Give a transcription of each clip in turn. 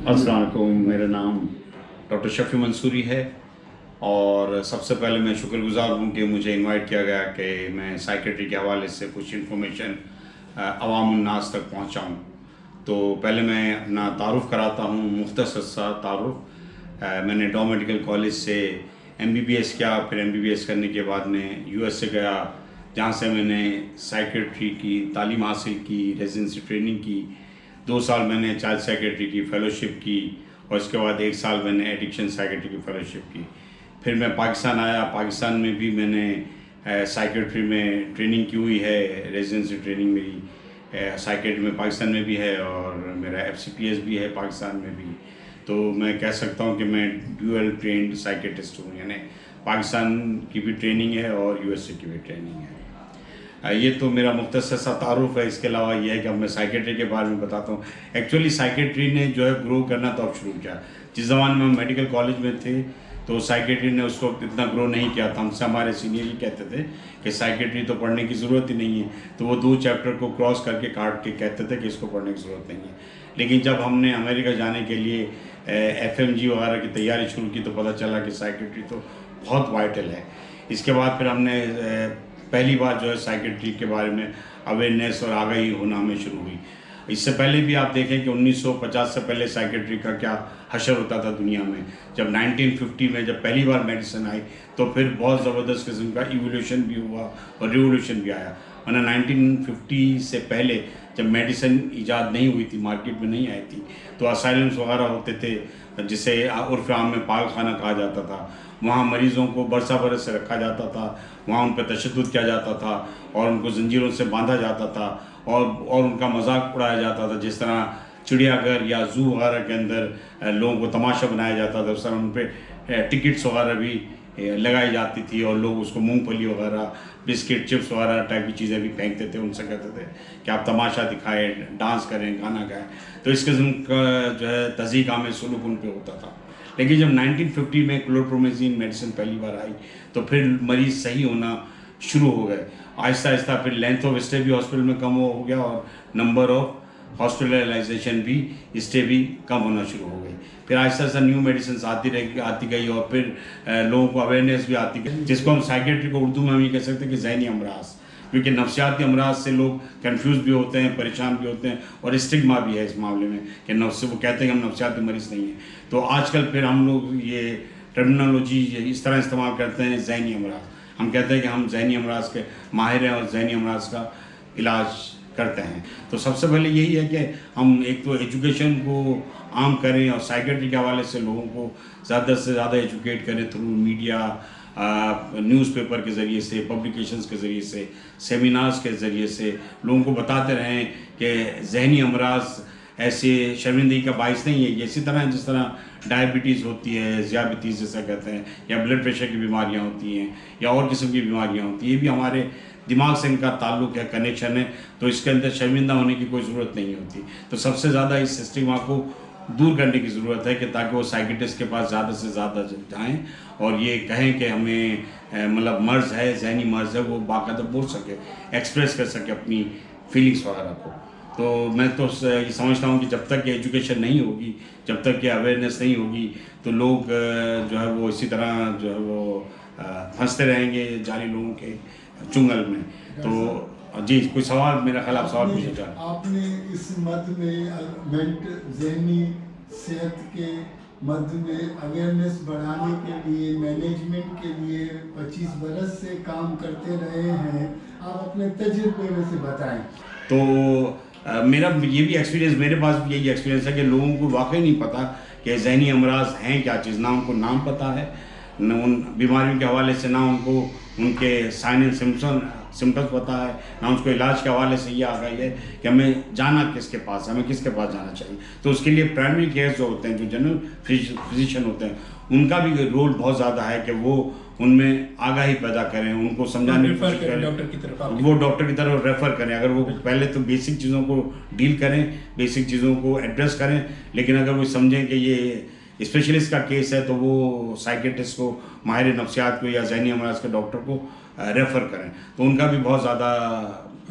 अस्सलाम वालेकुम। मेरा नाम डॉक्टर शफ़ी मंसूरी है और सबसे पहले मैं शुक्रगुज़ार हूँ कि मुझे इनवाइट किया गया कि मैं साइकेट्री के हवाले से कुछ इन्फॉर्मेशन अवामुन्नास तक पहुँचाऊँ। तो पहले मैं अपना तारुफ़ कराता हूँ, मुख्तसर सा तारुफ़। मैंने डॉ मेडिकल कॉलेज से MBBS किया, फिर MBBS करने के बाद मैं US से गया, जहाँ से मैंने साइकेट्री की तालीम हासिल की, रेजिडेंसी ट्रेनिंग की। 2 साल मैंने चाइल्ड साइकेट्री की फ़ेलोशिप की और इसके बाद 1 साल मैंने एडिक्शन साइकेट्री की फ़ेलोशिप की। फिर मैं पाकिस्तान आया। पाकिस्तान में भी मैंने साइकेट्री में ट्रेनिंग की हुई है। रेजिडेंसी ट्रेनिंग मेरी साइकेट्री में पाकिस्तान में भी है और मेरा FCPS भी है पाकिस्तान में भी। तो मैं कह सकता हूँ कि मैं ड्यूअल ट्रेंड साइकेट्रिस्ट हूँ, यानी पाकिस्तान की भी ट्रेनिंग है और USA की भी ट्रेनिंग है। ये तो मेरा मुख्तसर सा तारुफ़ है। इसके अलावा ये है कि अब मैं साइकेट्री के बारे में बताता हूँ। एक्चुअली साइकेट्री ने जो है ग्रो करना तो अब शुरू किया। जिस ज़माने में हम मेडिकल कॉलेज में थे तो साइकेट्री ने उसको इतना ग्रो नहीं किया था। हमसे हमारे सीनियर ही कहते थे कि साइकेट्री तो पढ़ने की ज़रूरत ही नहीं है, तो वो 2 चैप्टर को क्रॉस करके काट के कहते थे कि इसको पढ़ने की ज़रूरत नहीं है। लेकिन जब हमने अमेरिका जाने के लिए FMG वगैरह की तैयारी शुरू की तो पता चला कि साइकेट्री तो बहुत वाइटल है। इसके बाद फिर हमने पहली बार जो है साइकेट्री के बारे में अवेयरनेस और आगाही होना हमें शुरू हुई। इससे पहले भी आप देखें कि 1950 से पहले साइकेट्री का क्या हशर होता था दुनिया में। जब 1950 में जब पहली बार मेडिसिन आई तो फिर बहुत ज़बरदस्त किस्म का इवोल्यूशन भी हुआ और रिवोल्यूशन भी आया। वरना 1950 से पहले जब मेडिसिन ईजाद नहीं हुई थी, मार्केट में नहीं आई थी, तो असाइलम्स वगैरह होते थे जिसे उर्फ़ आम में पागल खाना कहा जाता था। वहाँ मरीज़ों को बरसा बरस से रखा जाता था, वहाँ उन पर तशद्दुद किया जाता था और उनको ज़ंजीरों से बांधा जाता था और उनका मजाक उड़ाया जाता था। जिस तरह चिड़ियाघर या ज़ू वगैरह के अंदर लोगों को तमाशा बनाया जाता था, उस तरह उन पर टिकट्स वगैरह भी लगाई जाती थी और लोग उसको मूंगफली वगैरह, बिस्किट, चिप्स वगैरह टाइप की चीज़ें भी फेंकते थे। उनसे कहते थे कि आप तमाशा दिखाएं, डांस करें, गाना गाएं। तो इस किस्म का जो है तज़ीक आमेज़ सलूक उन पर होता था। लेकिन जब 1950 में क्लोरप्रोमेज़िन मेडिसिन पहली बार आई तो फिर मरीज़ सही होना शुरू हो गए। आहिस्ता आहिस्ता फिर लेंथ ऑफ स्टे भी हॉस्पिटल में कम हो गया और नंबर ऑफ हॉस्पिटलाइजेशन भी स्टे भी कम होना शुरू हो गई। फिर आहिस्ता आहिस्ता न्यू मेडिसिन आती गई और फिर लोगों को अवेयरनेस भी आती गई, जिसको हम साइकेट्री को उर्दू में हम ये कह सकते हैं कि ज़हनी अमराज। क्योंकि नफ्सियाती अमराज से लोग कंफ्यूज भी होते हैं, परेशान भी होते हैं और स्टिग्मा भी है इस मामले में कि नफ्स वो कहते हैं कि हम नफ्सियाती मरीज़ नहीं हैं। तो आजकल फिर हम लोग ये टर्मिनोलॉजी इस तरह इस्तेमाल करते हैं, ज़हनी अमराज। हम कहते हैं कि हम ज़हनी अमराज के माहिर हैं और ज़हनी अमराज का इलाज करते हैं। तो सबसे पहले यही है कि हम एक तो एजुकेशन को आम करें और साइकेट्री के हवाले से लोगों को ज़्यादा से ज़्यादा एजुकेट करें थ्रू मीडिया, न्यूज़पेपर के ज़रिए से, पब्लिकेशंस के ज़रिए से, सेमिनार्स के ज़रिए से लोगों को बताते रहें कि ज़हनी अमराज ऐसे शर्मिंदगी का बाइस नहीं है। इसी तरह जिस तरह डायबिटीज़ होती है, ज़ियाबितीज़ जैसा कहते हैं, या ब्लड प्रेशर की बीमारियां होती हैं या और किस्म की बीमारियां होती हैं, ये भी हमारे दिमाग से इनका ताल्लुक़ है, कनेक्शन है। तो इसके अंदर शर्मिंदा होने की कोई ज़रूरत नहीं होती। तो सबसे ज़्यादा इस स्टिग्मा को दूर करने की ज़रूरत है कि ताकि वो साइकेट्रिस्ट के पास ज़्यादा से ज़्यादा जाएँ और ये कहें कि हमें मतलब मर्ज़ है, ज़हनी मर्ज़ है, वो बाकायदा बोल सके, एक्सप्रेस कर सके अपनी फीलिंग्स वगैरह को। तो मैं तो ये समझता हूँ कि जब तक ये एजुकेशन नहीं होगी, जब तक ये अवेयरनेस नहीं होगी, तो लोग जो है वो इसी तरह जो है वो फंसते रहेंगे जाली लोगों के चुंगल में। तो जी, कोई सवाल, मेरा ख्याल आप सवाल पूछना चाह रहे हैं। आपने इस मद में ज़हनी सेहत के मद में अवेयरनेस बढ़ाने के लिए, मैनेजमेंट के लिए 25 बरस से काम करते रहे हैं। आप अपने तजुर्बे में से बताएं। तो मेरा ये भी एक्सपीरियंस, मेरे पास भी यही एक्सपीरियंस है कि लोगों को वाकई नहीं पता कि ज़हनी अमराज हैं क्या चीज़। ना उनको नाम पता है, न उन बीमारियों के हवाले से, ना उनको उनके साइन एंड सिम्टम्स पता है, ना उसको इलाज के हवाले से ये आ गई है कि हमें जाना किसके पास है, हमें किसके पास जाना चाहिए। तो उसके लिए प्राइमरी केयर जो होते हैं, जो जनरल फिजिशियन होते हैं, उनका भी रोल बहुत ज़्यादा है कि वो उनमें आगाही पैदा करें, उनको समझाने की कोशिश करें, डॉक्टर की तरफ वो डॉक्टर की तरफ रेफ़र करें। अगर वो पहले तो बेसिक चीज़ों को डील करें, बेसिक चीज़ों को एड्रेस करें, लेकिन अगर वो समझें कि ये स्पेशलिस्ट का केस है तो वो साइकेट्रिस्ट को, माहिर नफ्सियात को या ज़हनी अमराज के डॉक्टर को रेफ़र करें। तो उनका भी बहुत ज़्यादा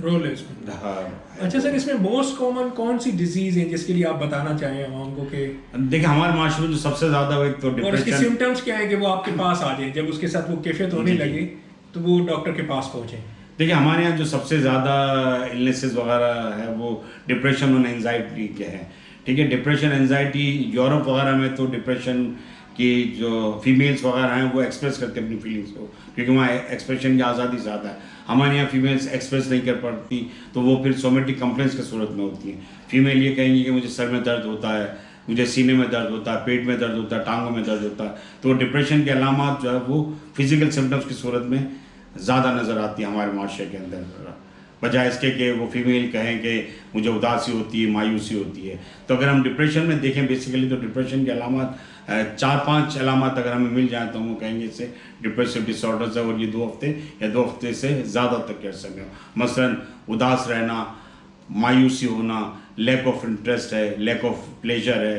रोल है इसमें। हाँ। अच्छा सर, इसमें मोस्ट कॉमन कौन सी डिजीज है जिसके लिए आप बताना चाहें आवाम को कि, देखिए हमारे माशरे में जो सबसे ज़्यादा एक तो और उसके डिप्रेशन। सिम्टम्स क्या है कि वो आपके पास आ जाए, जब उसके साथ वो कैफियत होने जी, जी। लगे तो वो डॉक्टर के पास पहुंचे? देखिए हमारे यहाँ जो सबसे ज़्यादा इलनेसेस वगैरह है वो डिप्रेशन और एंजाइटी के हैं। ठीक है, डिप्रेशन एंजाइटी यूरोप वगैरह में तो डिप्रेशन की जो फीमेल्स वगैरह हैं वो एक्सप्रेस करते हैं अपनी फीलिंग्स को, क्योंकि वहाँ एक्सप्रेशन की आज़ादी ज़्यादा है। हमारे यहाँ फीमेल्स एक्सप्रेस नहीं कर पाती तो वो फिर सोमेटिक कंप्लेंट्स की सूरत में होती हैं। फीमेल ये कहेंगी कि मुझे सर में दर्द होता है, मुझे सीने में दर्द होता है, पेट में दर्द होता है, टांगों में दर्द होता है। तो डिप्रेशन के अलामात जो है वो फिजिकल सिम्टम्स की सूरत में ज़्यादा नज़र आती है हमारे माशरे के अंदर, बजाय इसके कि वो फीमेल कहें कि मुझे उदासी होती है, मायूसी होती है। तो अगर हम डिप्रेशन में देखें बेसिकली तो डिप्रेशन के अलामात 4-5 अलामात अगर हमें मिल जाए तो हम कहेंगे इससे डिप्रेसिव डिसऑर्डर्स है, और ये 2 हफ्ते या 2 हफ्ते से ज़्यादा तक के अरसे में हो। मसलन उदास रहना, मायूसी होना, लैक ऑफ इंटरेस्ट है, लैक ऑफ प्लेजर है,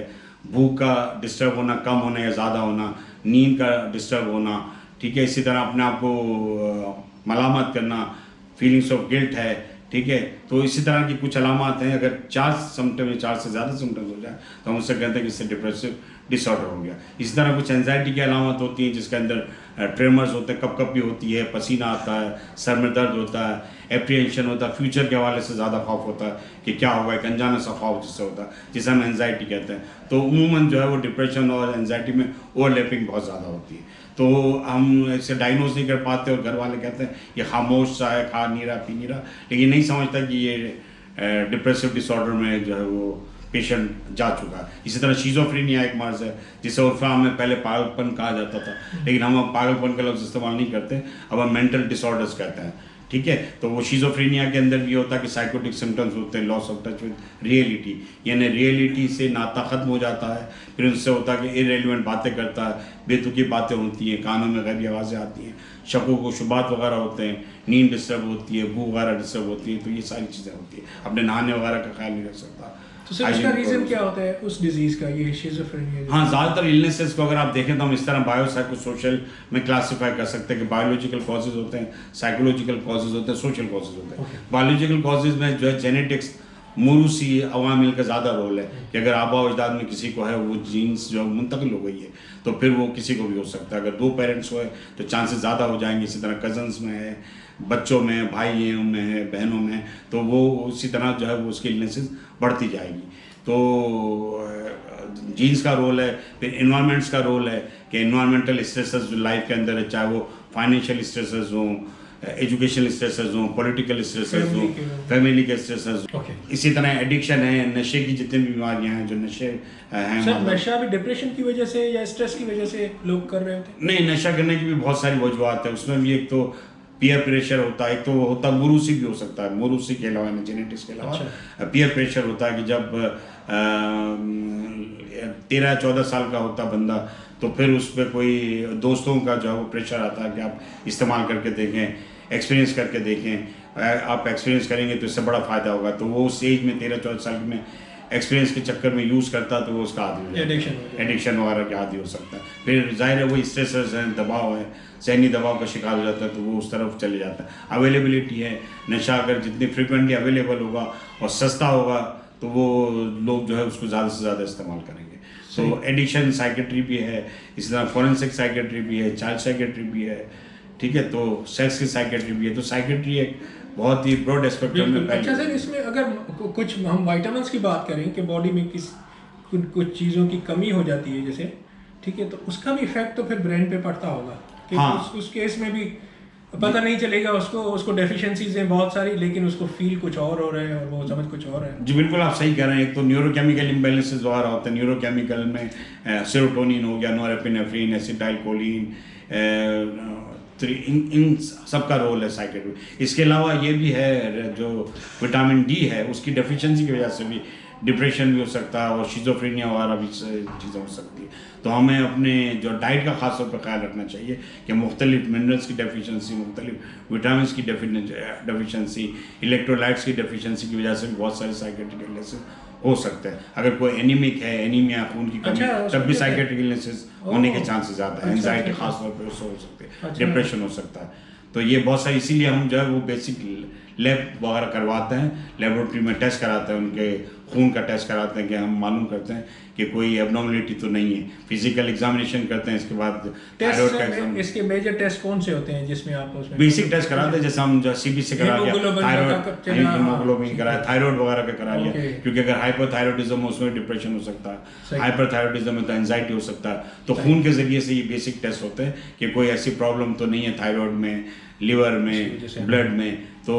भूख का डिस्टर्ब होना, कम होना या ज़्यादा होना, नींद का डिस्टर्ब होना। ठीक है, इसी तरह अपने आप को मलामत करना, फीलिंग्स ऑफ गिल्ट है। ठीक है, तो इसी तरह की कुछ अलामात हैं। अगर 4 सिम्टम या 4 से ज़्यादा सिम्टम्स हो जाए तो हम उससे कहते हैं कि इससे डिप्रेसिव डिसऑर्डर हो गया। इसी तरह कुछ एंजाइटी की अलामत होती हैं जिसके अंदर ट्रेमर्स होते हैं, कपकपी होती है, पसीना आता है, सर में दर्द होता है, एप्रीहेंशन होता है, फ्यूचर के हवाले से ज़्यादा खौफ होता है कि क्या होगा, एक अनजाना सा खौफ जिससे होता है, जिसे हम एंजाइटी कहते हैं। तो उमूमन जो है वो डिप्रेशन और एंजाइटी में ओवरलैपिंग बहुत ज़्यादा होती है। तो हम इसे डायग्नोज नहीं कर पाते और घर वाले कहते हैं ये खामोश सा है, खा नहीं रहा, पी नहीं रहा, लेकिन नहीं समझता कि ये डिप्रेसिव डिसऑर्डर में जो है वो पेशेंट जा चुका है। इसी तरह शीज़ोफ्रेनिया एक मर्ज़ है जिसे उर्फा में पहले पागलपन कहा जाता था, लेकिन हम अब पागलपन का लफ्ज़ इस्तेमाल नहीं करते, अब हम मेंटल डिसऑर्डर्स कहते हैं। ठीक है, तो वो शीज़ोफ्रेनिया के अंदर भी होता है कि साइकोटिक सिम्टम्स होते हैं, loss of touch with reality, यानी रियलिटी से नाता ख़त्म हो जाता है। फिर उससे होता है कि इरेलीवेंट बातें करता है, बेतुकी बातें होती हैं, कानों में गैबी आवाज़ें आती हैं, शकों को शुबात वगैरह होते हैं, नींद डिस्टर्ब होती है, भूख वगैरह डिस्टर्ब होती है। तो ये सारी चीज़ें होती हैं, अपने नहाने वगैरह का ख्याल नहीं रख सकता। तो सर इसका रीज़न क्या होता है उस डिजीज़ का, ये शिज़ोफ्रेनिया? हाँ, ज़्यादातर इलनेसेस को अगर आप देखें तो हम इस तरह बायोसाइकोसोशल में क्लासीफाई कर सकते हैं कि बायोलॉजिकल कॉजेज होते हैं, साइकोलॉजिकल कॉजेज होते हैं, सोशल कॉजेज होते हैं। बायोलॉजिकल कॉजेज में जो है जेनेटिक्स, मूरूसी अवामिल का ज़्यादा रोल है कि अगर आबा अजदाद में किसी को है वो जीन्स जो मुंतकिल हो गई है तो फिर वो किसी को भी हो सकता है। अगर 2 पेरेंट्स हुए तो चांसेस ज़्यादा हो जाएंगे। इसी तरह कज़न्स में है, बच्चों में, भाइयों में है, बहनों में, तो वो उसी तरह जो है वो उसकी इलनेसेस बढ़ती जाएगी। तो जीन्स का रोल है, फिर इन्वायरमेंट्स का रोल है कि इन्वायरमेंटल स्ट्रेसेस जो लाइफ के अंदर है, चाहे वो फाइनेंशियल स्ट्रेसेस हों, एजुकेशनल स्ट्रेसेस हों, पॉलिटिकल स्ट्रेसेस हों, फैमिली के स्ट्रेसेस हों। इसी तरह एडिक्शन है, नशे की जितनी भी बीमारियां हैं, जो नशे हैं। सर नशा भी डिप्रेशन की वजह से या स्ट्रेस की वजह से लोग कर रहे होते हैं? नहीं, नशा करने की भी बहुत सारी वजूहत है। उसमें भी एक तो पीयर प्रेशर होता है, एक तो होता है मूरूसी भी हो सकता है, मूरूसी के अलावा जेनेटिक्स के अलावा पीयर प्रेशर होता है कि जब 13-14 साल का होता बंदा तो फिर उस पर कोई दोस्तों का जो है वो प्रेशर आता है कि आप इस्तेमाल करके देखें, एक्सपीरियंस करके देखें, आप एक्सपीरियंस करेंगे तो इससे बड़ा फ़ायदा होगा। तो वो उस एज में 13-14 साल में एक्सपीरियंस के चक्कर में यूज़ करता तो वो उसका आदी हो जाता, एडिक्शन वगैरह का आदी हो सकता है। फिर जाहिर है वो स्ट्रेसर्स हैं, दबाव है, सहनी दबाव का शिकार हो जाता है तो वो उस तरफ चले जाता है। अवेलेबिलिटी है, नशा अगर जितनी फ्रिक्वेंटली अवेलेबल होगा और सस्ता होगा तो वो लोग जो है उसको ज़्यादा से ज़्यादा इस्तेमाल करेंगे। तो एडिक्शन साइकेट्री भी है, इसी तरह फॉरेंसिक साइकेट्री भी है, चाइल्ड साइकेट्री भी है। ठीक है, तो सेक्स की साइकेट्री भी है। तो साइकेट्री एक बहुत ही ब्रॉड स्पेक्ट्रम में। अच्छा सर, इसमें अगर कुछ हम वाइटामिन्स की बात करें कि बॉडी में कुछ चीज़ों की कमी हो जाती है जैसे, ठीक है, तो उसका भी इफेक्ट तो फिर ब्रेन पे पड़ता होगा कि हाँ। उस केस में भी पता नहीं चलेगा उसको डेफिशिएंसीज हैं बहुत सारी, लेकिन उसको फील कुछ और हो रहा है और वो समझ कुछ और है। जी बिल्कुल, आप सही कह रहे हैं। एक तो न्यूरोकेमिकल इम्बैलेंसेस वगैरह होते हैं। न्यूरोकेमिकल में सेरोटोनिन हो गया, नोरेपिनेफ्रिन, एसिटाइलकोलिन, इन सबका रोल है साइकेट्री। इसके अलावा ये भी है जो विटामिन डी है उसकी डेफिशिएंसी की वजह से भी डिप्रेशन भी हो सकता है और शिज़ोफ्रेनिया वगैरह भी चीज़ें हो सकती है। तो हमें अपने जो डाइट का खास तौर पर ख्याल रखना चाहिए कि मुख्तलिफ मिनरल्स की डेफिशिएंसी, मुख्तलिफ विटामिन की डेफिशिएंसी, इलेक्ट्रोलाइट्स की डेफिशिएंसी की वजह से भी बहुत सारे साइकेट्रिक इलनेसेस हो सकते हैं। अगर कोई एनीमिक है, एनीमिया, खून की कमी, तब भी साइकेट्रिक इलनेसेस होने के चांसेस ज़्यादा है। एंजाइटी खास तौर पर उससे हो सकते हैं, डिप्रेशन हो सकता है। तो ये बहुत सारी, इसीलिए हम जो है वो बेसिक लैब वगैरह करवाते हैं, लेबोरेटरी में टेस्ट कराते हैं, उनके खून का टेस्ट कराते हैं कि हम मालूम करते हैं कि कोई एबनॉर्मलिटी तो नहीं है। फिजिकल एग्जामिनेशन करते हैं, इसके बाद थायराइड का एग्जाम। टेस्ट इसके मेजर टेस्ट कौन से होते हैं जिसमें आप उसमें बेसिक टेस्ट कराते हैं, जैसे हम जो सीबी से करा लिया, हीमोग्लोबिन हीमोग्लोबिन कराया, थायराइड वगैरह का करा लिया, ओके। क्योंकि अगर हाइपरथायराइडिज्म हो उसमें डिप्रेशन हो सकता है, सही। हाइपरथायराइडिज्म में तो एंजाइटी हो सकता है। तो खून के जरिए से ये बेसिक टेस्ट होते हैं कि कोई ऐसी प्रॉब्लम तो नहीं है थायराइड में, लिवर वजह से में, ब्लड में। तो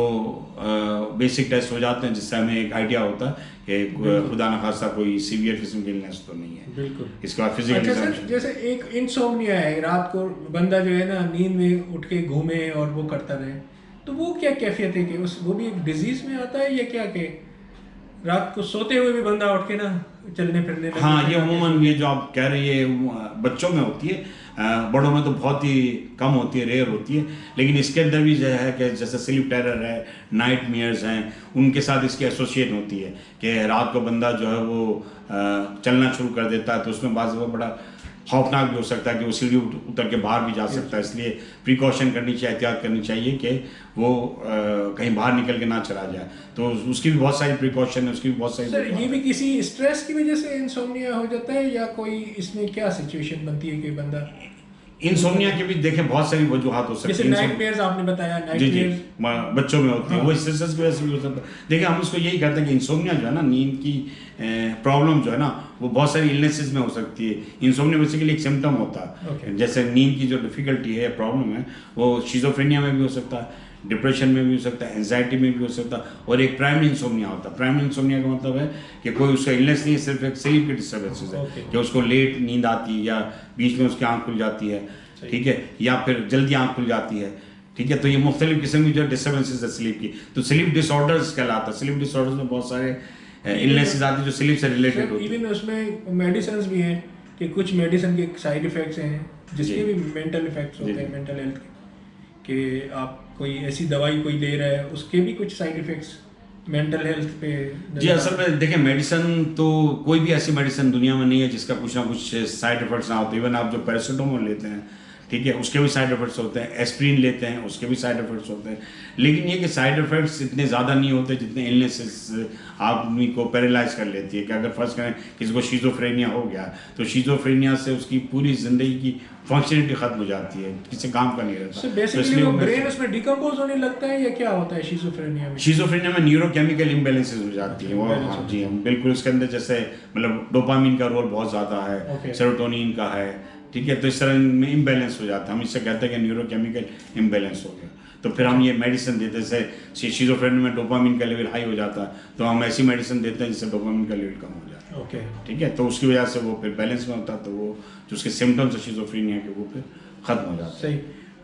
बेसिक टेस्ट हो जाते हैं जिससे हमें एक आइडिया होता है कि खुदा न खास्ता कोई सीवियर किस्म की इलनेस तो नहीं है। बिल्कुल। इसके बाद फिजिकल अच्छा सर, एग्जामिनेशन। जैसे एक इंसोम्निया है, रात को बंदा जो है ना नींद में उठ के घूमे और वो करता रहे, तो वो क्या कैफियत है कि उस वो भी एक डिजीज में आता है या क्या कि रात को सोते हुए भी बंदा उठ के ना चलने फिरने लगे? हाँ, ये अमूमन ये जो आप कह रहे हैं बच्चों में होती है, बड़ों में तो बहुत ही कम होती है, रेयर होती है। लेकिन इसके अंदर भी जो है कि जैसे स्लीप टेरर है, नाइटमेयर्स हैं, उनके साथ इसकी एसोसिएट होती है कि रात को बंदा जो है वो चलना शुरू कर देता है, तो उसमें बाज़ वो बड़ा खौफनाक भी हो सकता है कि वो सीढ़ी उतर के बाहर भी जा सकता है। इसलिए प्रिकॉशन करनी चाहिए, एहतियात करनी चाहिए कि वो कहीं बाहर निकल के ना चला जाए। तो उसकी भी बहुत सारी प्रिकॉशन है, उसकी भी बहुत सारी। सर, ये भी किसी स्ट्रेस की वजह से इंसोम्निया हो जाता है या कोई इसमें क्या सिचुएशन बनती है कि बंदा इंसोम्निया के भी देखें बहुत सारी वजूहात हो सकती जैसे है। नाइटमेयर्स आपने बताया, जी जी, नाइटमेयर्स बच्चों में होती है, हाँ। वो स्ट्रेस की वजह से भी हो सकता है। देखिए, हम इसको यही कहते हैं कि इंसोम्निया जो है ना, नींद की प्रॉब्लम जो है ना, वो बहुत सारी इलनेसेस में हो सकती है। इंसोम्निया बेसिकली एक सिम्टम होता है। Okay. जैसे नींद की जो डिफिकल्टी है, प्रॉब्लम है, वो शिज़ोफ्रेनिया में भी हो सकता है, डिप्रेशन में भी हो सकता है, एंजाइटी में भी हो सकता है, और एक प्राइमरी इंसोम्निया होता है। प्राइमरी इंसोम्निया का मतलब है कि कोई उसका इलनेस नहीं है, सिर्फ एक स्लीप की डिस्टर्बेंसेस है Okay. कि उसको लेट नींद आती है या बीच में उसकी आँख खुल जाती है, ठीक है, या फिर जल्दी आँख खुल जाती है, ठीक है। तो ये मुख्तलिफ किस्म की जो डिस्टर्बेंसेज है स्लीप की, तो स्लीप डिसऑर्डर्स कहलाता है। स्लीप डिसऑर्डर्स में बहुत सारे इलनेसेस आती है जो स्लीप से रिलेटेड होती है। इवन उसमें मेडिसिन भी हैं कि कुछ मेडिसिन के साइड इफेक्ट्स हैं जिसके जी। भी मेंटल इफेक्ट्स होते जी। हैं, मेंटल हेल्थ के, कि आप कोई ऐसी दवाई कोई दे रहा है उसके भी कुछ साइड इफेक्ट्स मेंटल हेल्थ पे जी, असल में देखें, मेडिसिन तो कोई भी ऐसी मेडिसिन दुनिया में नहीं है जिसका कुछ ना कुछ साइड इफेक्ट्स ना होते। इवन आप जो पैरासीटामोल लेते हैं, ठीक है, उसके भी साइड इफेक्ट्स होते हैं। एस्प्रिन लेते हैं, उसके भी साइड इफेक्ट्स होते हैं। लेकिन ये कि साइड इफेक्ट्स इतने ज़्यादा नहीं होते जितने इलनेसेस आदमी को पैरालाइज कर लेती है। कि अगर फर्स्ट करें किसी को शिज़ोफ्रेनिया हो गया, तो शिज़ोफ्रेनिया से उसकी पूरी ज़िंदगी की फंक्शनलिटी खत्म हो जाती है, किसी काम का नहीं रहता। So तो basically इसलिए वो वो ब्रेन उसमें डिकम्पोज होने लगता है या क्या होता है शिज़ोफ्रेनिया में? शिज़ोफ्रेनिया में न्यूरोकेमिकल इम्बैलेंसेस हो जाती है। वो Imbalance हाँ होती जी, हम बिल्कुल उसके अंदर जैसे मतलब डोपामिन का रोल बहुत ज़्यादा है, Okay. सेरोटोनिन का है, ठीक है। तो इस तरह में इम्बैलेंस हो जाता है। हम इससे कहते हैं कि न्यूरोकेमिकल इम्बैलेंस हो गया। तो फिर हम ये मेडिसिन देते हैं, जैसे शिज़ोफ्रेनिया में डोपामिन का लेवल हाई हो जाता है, तो हम ऐसी मेडिसिन देते हैं जिससे डोपामिन का लेवल कम हो जाता है। ओके, ठीक है, तो उसकी वजह से वो फिर बैलेंस में होता है, तो वो जो उसके सिम्टम्स है शिज़ोफ्रेनिया के, वो फिर खत्म हो जाता है। सही।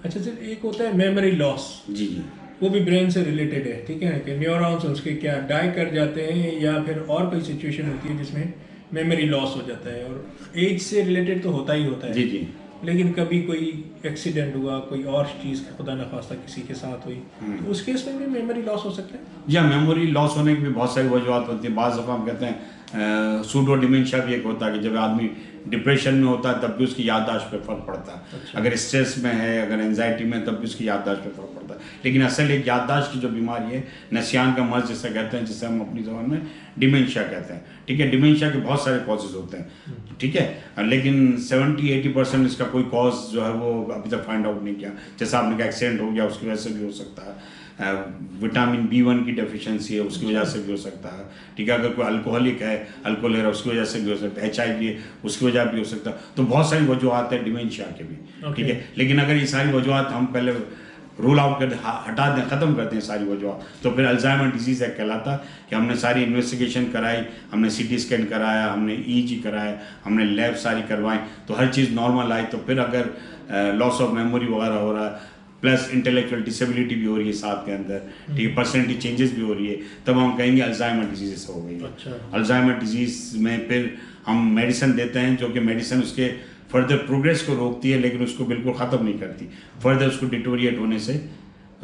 अच्छा सर, एक होता है मेमोरी लॉस, जी जी, वो भी ब्रेन से रिलेटेड है, ठीक है, कि न्यूरॉन्स उसके क्या डाई कर जाते हैं या फिर और कोई सिचुएशन होती है जिसमें मेमोरी लॉस हो जाता है, और एज से रिलेटेड तो होता ही होता है। जी जी, लेकिन कभी कोई एक्सीडेंट हुआ, कोई और चीज़ खुदा न खास्ता किसी के साथ हुई, तो उस केस में भी मेमोरी लॉस हो सकता है? या मेमोरी लॉस होने की भी बहुत सारी वजूहत होती है। बाज़ दफ़ा हम कहते हैं सूडो डिमेंशिया भी एक होता है कि जब आदमी डिप्रेशन में होता है तब भी उसकी याददाश्त पे फ़र्क पड़ता है। अच्छा। अगर स्ट्रेस में है, अगर एंजाइटी में, तब भी उसकी याददाश्त पे फ़र्क पड़ता है। लेकिन असल एक याददाश्त की जो बीमारी है, नसियान का मर्ज जिसे कहते हैं, जिसे हम अपनी ज़बान में डिमेंशिया कहते हैं, ठीक है। डिमेंशिया के बहुत सारे कॉजेज़ होते हैं, ठीक है, लेकिन 70-80% इसका कोई कॉज जो है वो अभी तक फाइंड आउट नहीं किया। जैसा आपने कहा एक्सीडेंट हो गया, उसकी वजह से भी हो सकता है। विटामिन B1 की डेफिशिएंसी है, उसकी वजह से भी हो सकता है, ठीक है। अगर कोई अल्कोहलिक है, अल्कोहल है, उसकी वजह से भी हो सकता है। HIV है, उसकी वजह भी हो सकता है। तो बहुत सारी वजूहत है डिमेंशिया के भी, ठीक है। लेकिन अगर ये सारी वजूहत हम पहले रूल आउट कर हटा दें, ख़त्म कर दें सारी वजूहत, तो फिर अल्जाइमर डिजीज़ एक कहलाता कि हमने सारी इन्वेस्टिगेशन कराई, हमने CT स्कैन कराया, हमने EEG कराया, हमने लैब सारी करवाई, तो हर चीज़ नॉर्मल आई। तो फिर अगर लॉस ऑफ मेमोरी वगैरह हो रहा है, प्लस इंटेलेक्चुअल डिसेबिलिटी भी हो रही है साथ के अंदर, ठीक है, पर्सनैलिटी चेंजेस भी हो रही है, तब हम कहेंगे अल्जाइमर डिजीज़ हो गई है। अच्छा। अल्जाइमर डिजीज़ में फिर हम मेडिसिन देते हैं, जो कि मेडिसिन उसके फर्दर प्रोग्रेस को रोकती है, लेकिन उसको बिल्कुल ख़त्म नहीं करती, फर्दर उसको डिटोरिएट होने से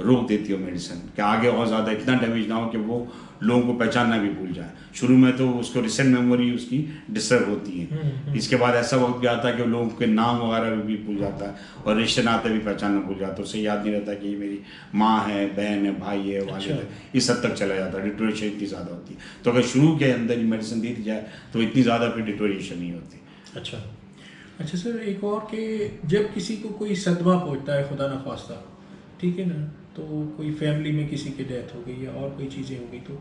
रोक देती है मेडिसिन कि आगे और ज़्यादा इतना डैमेज ना हो कि वो लोगों को पहचानना भी भूल जाए। शुरू में तो उसको रिसेंट मेमोरी उसकी डिस्टर्ब होती है, इसके बाद ऐसा वक्त भी आता है कि लोगों के नाम वगैरह भी भूल जाता है और रिश्ते नाते भी पहचानना भूल जाता है, उसे याद नहीं रहता कि ये मेरी माँ है, बहन है, भाई है, वालिद है, इस हद तक चला जाता है। डिटोरेशन इतनी ज़्यादा होती है, तो अगर शुरू के अंदर ही मेडिसिन दे दी जाए तो इतनी ज़्यादा फिर डिटोरेशन नहीं होती। अच्छा सर, एक और कि जब किसी को कोई सदमा पहुंचता है, खुदा न खास्ता, ठीक है ना, तो कोई फैमिली में किसी की डेथ हो गई या और कोई चीज़ें हो गई, तो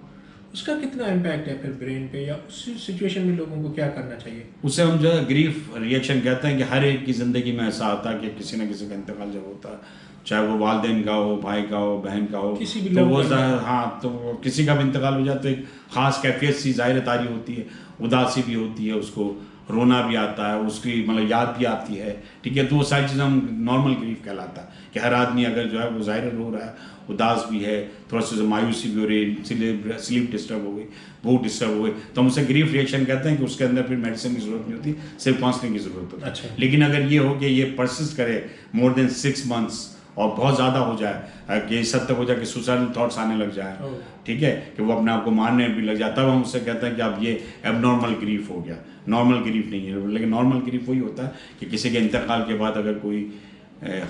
उसका कितना इम्पैक्ट है फिर ब्रेन पे, या उस सिचुएशन में लोगों को क्या करना चाहिए? उसे हम जो है ग्रीफ रिएक्शन कहते हैं कि हर एक की ज़िंदगी में ऐसा आता है कि किसी न किसी का इंतकाल जब होता है, चाहे वो वालिदैन का हो, भाई का हो, बहन का हो, किसी भी तो वो हाँ, तो किसी का भी इंतकाल हो जाए तो एक ख़ास कैफियत सी ज़ाहिर तारी होती है, उदासी भी होती है, उसको रोना भी आता है, उसकी मतलब याद भी आती है, ठीक है। तो वो सारी चीज़ें हम नॉर्मल ग्रीफ कहलाता है कि हर आदमी अगर जो है वो ज़ाहिर रो रहा है, उदास भी है, थोड़ा सा मायूसी भी हो रही है, स्लीप डिस्टर्ब हो गई, भूख डिस्टर्ब हो गई, तो हम उसे ग्रीफ रिएक्शन कहते हैं कि उसके अंदर फिर मेडिसिन की ज़रूरत नहीं होती, सिर्फ काउंसलिंग की ज़रूरत होती है। अच्छा। लेकिन अगर ये हो कि ये परसिस्ट करे मोर देन 6 months और बहुत ज़्यादा हो जाए कि इस हद तक हो जाए कि सुसाइडल थॉट्स आने लग जाए, ठीक है, कि वो अपने आप को मारने भी लग जाए, तब हम उससे कहते हैं कि अब ये एबनॉर्मल ग्रीफ हो गया। नॉर्मल ग्रीफ नहीं है, लेकिन नॉर्मल ग्रीफ वही होता है कि किसी के इंतकाल के बाद अगर कोई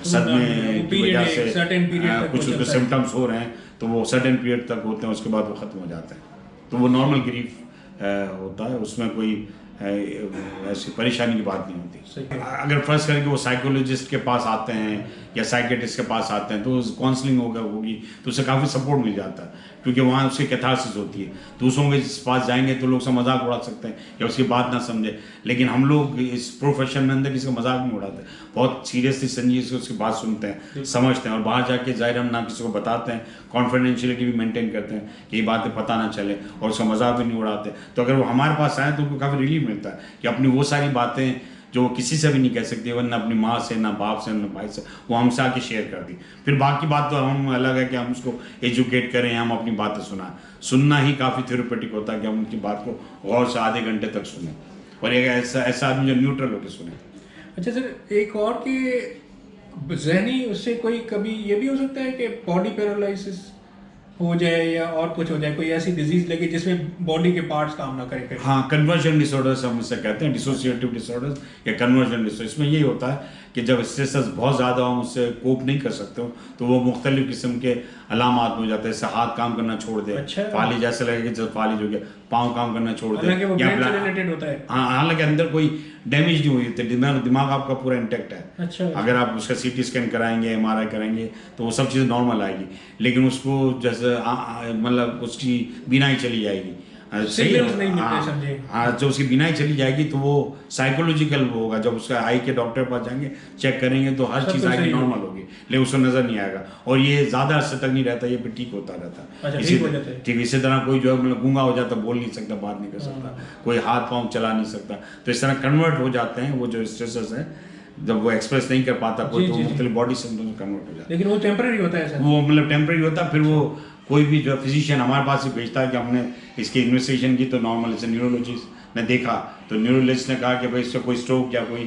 सदमे की वजह से कुछ उसके सिम्टम्स हो रहे हैं तो वो सर्टेन पीरियड तक होते हैं, उसके बाद वो ख़त्म हो जाते हैं, तो वो नॉर्मल ग्रीफ होता है, उसमें कोई ऐसी परेशानी की बात नहीं होती। अगर फर्स्ट करें कि वो साइकोलॉजिस्ट के पास आते हैं या साइकेट्रिस्ट के पास आते हैं तो काउंसलिंग होगी तो उसे काफ़ी सपोर्ट मिल जाता है, क्योंकि वहाँ उसकी कैथारसिस होती है। दूसरों के पास जाएंगे तो लोग उसका मजाक उड़ा सकते हैं या उसकी बात ना समझे, लेकिन हम लोग इस प्रोफेशन में अंदर किसी का मजाक नहीं उड़ाते, बहुत सीरियसली संजीव से उसकी बात सुनते हैं, समझते हैं, और बाहर जाके जाहिर हम ना किसी को बताते हैं, कॉन्फिडेंशियलिटी भी मेंटेन करते हैं कि ये बातें पता ना चले, और उसका मजाक भी नहीं उड़ाते। तो अगर वो हमारे पास आए तो उनको काफ़ी रिलीफ मिलता है कि अपनी वो सारी बातें जो वो किसी से भी नहीं कह सकती, वरना अपनी माँ से, ना बाप से, ना भाई से, वो हमसे आके शेयर कर दी। फिर बाकी बात तो हम अलग है कि हम उसको एजुकेट करें, हम अपनी बातें सुनाएं। सुनना ही काफ़ी थेरेपेटिक होता है कि हम उनकी बात को गौर से आधे घंटे तक सुने, और एक ऐसा आदमी जो न्यूट्रल होकर सुने। अच्छा सर, एक और कि ज़हनी उससे कोई कभी ये भी हो सकता है कि बॉडी पैरालिसिस हो जाए या और कुछ हो जाए, कोई ऐसी डिजीज लगे जिसमें बॉडी के पार्ट्स काम ना करें? हाँ, कन्वर्जन डिसऑर्डर्स हम इसे कहते हैं, डिसोसिएटिव डिसऑर्डर्स या कन्वर्जन डिसऑर्डर। इसमें यही होता है कि जब स्ट्रेसेस बहुत ज़्यादा हो, उससे कोप नहीं कर सकते हो, तो वो मुख्तलिफ किस्म के अलामात हो जाते हैं। जैसे हाथ काम करना छोड़ दे, अच्छा। फालिज ऐसे लगे कि जब फालिज हो गया, पाँव काम करना छोड़ दे, हालांकि वो ब्रेन से रिलेटेड होता है। हाँ, हालांकि अंदर कोई डैमेज नहीं हुई होती, दिमाग आपका पूरा इंटेक्ट है। अच्छा। अगर आप उसका सीटी स्कैन कराएंगे, MRI कराएंगे तो वो सब चीज़ नॉर्मल आएगी, लेकिन उसको जैसे मतलब उसकी बीनाई चली जाएगी, सही है। हाँ, जब उसकी बीनाई चली जाएगी तो वो साइकोलॉजिकल होगा। जब उसका आई के डॉक्टर के पास जाएंगे, चेक करेंगे तो हर चीज़ आएगी नॉर्मल होगी, लेकिन उसको नज़र नहीं आएगा, और ये ज़्यादा अर्से तक नहीं रहता, ये फिर ठीक होता रहता है। इसी तरह कोई जो है मतलब गूंगा हो जाता, बोल नहीं सकता, बात नहीं कर सकता, कोई हाथ पाँव चला नहीं सकता, तो इस तरह कन्वर्ट हो जाते हैं वो जो स्ट्रेसेस हैं, जब वो एक्सप्रेस नहीं कर पाता कोई, तो मुख्तलिफ बॉडी सिम्टम्स में कन्वर्ट हो जाता है। लेकिन वो टेम्परेरी होता है, वो मतलब टेम्परेरी होता है। फिर वो कोई भी जो फिजिशियन हमारे पास ही भेजता है कि हमने इसकी इन्वेस्टिगेशन की, तो नॉर्मल इसे न्यूरोलॉजिस्ट ने देखा, तो न्यूरोलॉजिस्ट ने कहा कि भाई इससे कोई स्ट्रोक या कोई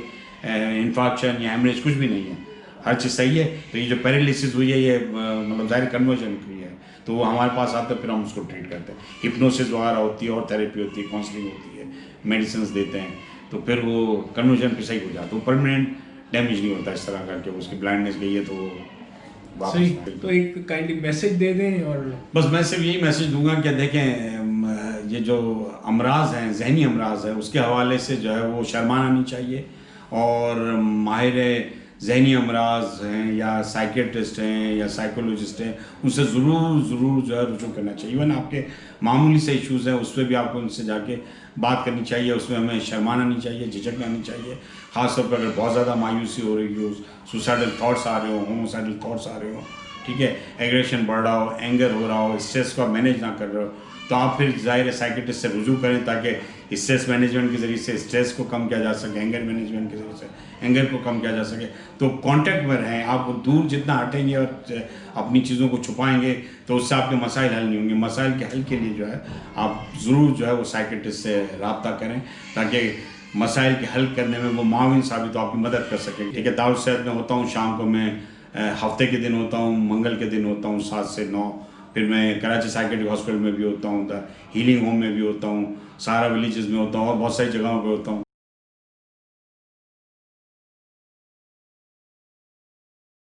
इन्फार्क्शन या हेमरेज कुछ भी नहीं है, हर चीज़ सही है। तो ये जो पैरालिसिस हुई है ये मतलब ज़ाहिर कन्वर्जन हुई है, तो वो हमारे पास आता है, फिर हम उसको ट्रीट करते हैं। हिप्नोसिस वगैरह होती है और थेरेपी होती है, काउंसलिंग होती है, मेडिसिन देते हैं, तो फिर वो कन्वर्जन फिर सही हो जाता है, वो परमानेंट डैमेज नहीं होता। इस तरह करके उसकी ब्लाइंडनेस गई है तो सही। तो एक काइंडली मैसेज दे दें, और बस मैं सिर्फ यही मैसेज दूंगा कि देखें, ये जो अमराज हैं, जहनी अमराज है, उसके हवाले से जो है वो शर्माना नहीं चाहिए, और माहिर जहनी अमराज हैं या साइकेट्रिस्ट हैं या साइकोलॉजिस्ट हैं, उनसे ज़रूर जो है रुजू करना चाहिए। इवन आपके मामूली से इश्यूज़ हैं उस पर भी आपको उनसे जाके बात करनी चाहिए, उसमें हमें शर्माना नहीं चाहिए, झिझकना नहीं चाहिए। ख़ासतौर पर अगर बहुत ज़्यादा मायूसी हो रही हो, सुसाइडल थॉट्स आ रहे हो, होमोसाइडल थॉट्स आ रहे हो, ठीक है, एग्रेशन बढ़ रहा हो, एंगर हो रहा हो, स्ट्रेस को मैनेज ना कर रहे हो, तो आप फिर ज़ाहिर है साइकेट्रिस्ट से रुजू करें, ताकि स्ट्रेस मैनेजमेंट के ज़रिए से स्ट्रेस को कम किया जा सके, एंगर मैनेजमेंट के ज़रिए से एंगर को कम किया जा सके। तो कांटेक्ट में रहें, आप दूर जितना हटेंगे और अपनी चीज़ों को छुपाएंगे तो उससे आपके मसाइल हल नहीं होंगे। मसाइल के हल के लिए जो है आप ज़रूर जो है वो साइकेट्रिस्ट से रब्ता करें, ताकि मसाइल के हल करने में वो माविन साबित हो, आपकी मदद कर सकें। ठीक है, दारुल सेहत में होता हूँ, शाम को मैं हफ्ते के दिन होता हूँ, मंगल के दिन होता हूँ 7 से 9। फिर मैं कराची साइकेट्रिक हॉस्पिटल में भी होता हूँ, द हीलिंग होम में भी होता हूँ, सारा विलेजेस में होता हूँ और बहुत सारी जगहों पे होता हूँ।